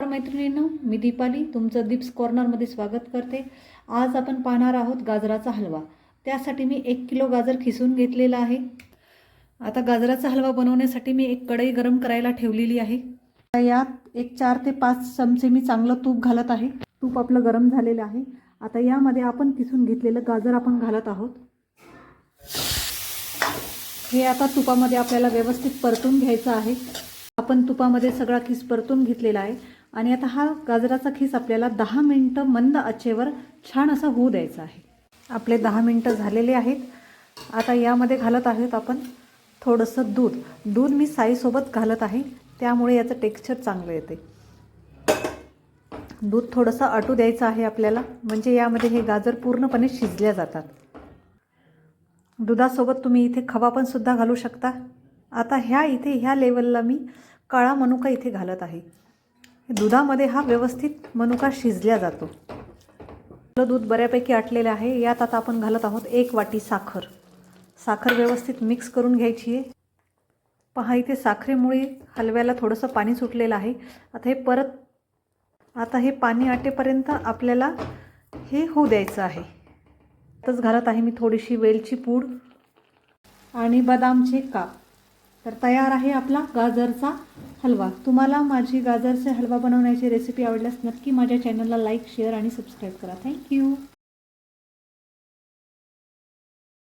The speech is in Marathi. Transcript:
मैत्रिणींनो, मी दीपाली तुमचं दीप्स कॉर्नरमध्ये स्वागत करते। आज आपण पाहणार आहोत गाजराचा हलवा। त्यासाठी मी 1 किलो गाजर खिसून घेतलेला आहे। आता गाजराचा हलवा बनवण्यासाठी मी एक कढई गरम करायला ठेवलेली आहे। यात एक 4 ते 5 चमचे मी चांगलं तूप घालत आहे। तूप आपलं गरम झालेलं आहे। आता यामध्ये आपण खिसून घेतलेलं गाजर आपण घालत आहोत। हे आता तुपामध्ये आपल्याला व्यवस्थित परतून घ्यायचं आहे। आपण तुपामध्ये सगळा खीस परतून घेतलेला आहे आणि आता हा गाजराचा खीस आपल्याला 10 मिनिटं मंद आचेवर छान असा होऊ द्यायचा आहे। आपले 10 मिनिटं झालेले आहेत। आता यामध्ये घालत आहोत आपण थोडंसं दूध। दूध मी साईसोबत घालत आहे, त्यामुळे याचं टेक्स्चर चांगलं येते। दूध थोडंसं आटू द्यायचं आहे आपल्याला, म्हणजे यामध्ये हे गाजर पूर्णपणे शिजल्या जातात। दुधासोबत तुम्ही इथे खवा पण सुद्धा घालू शकता। आता ह्या लेवलला मी काळा मनुका इथे घालत आहे। दुधामध्ये हा व्यवस्थित मनुका शिजल्या जातो। दूध बऱ्यापैकी आटलेले आहे। यात आता आपण घालत आहोत 1 वाटी साखर। साखर व्यवस्थित मिक्स करून घ्यायची आहे। पहा इथे साखरेमुळे हलव्याला थोडंसं पाणी सुटलेलं आहे। आता हे पाणी आटेपर्यंत आपल्याला हे होऊ द्यायचं आहे। आताच घालत आहे मी थोडीशी वेलची पूड आणि बदामचे काप। तर तयार आहे आपला गाजरचा हलवा। तुम्हाला माझी गाजरचा हलवा बनवण्याची रेसिपी आवडल्यास नक्की माझ्या चॅनलला लाईक, शेअर आणि सबस्क्राईब करा। थँक्यू।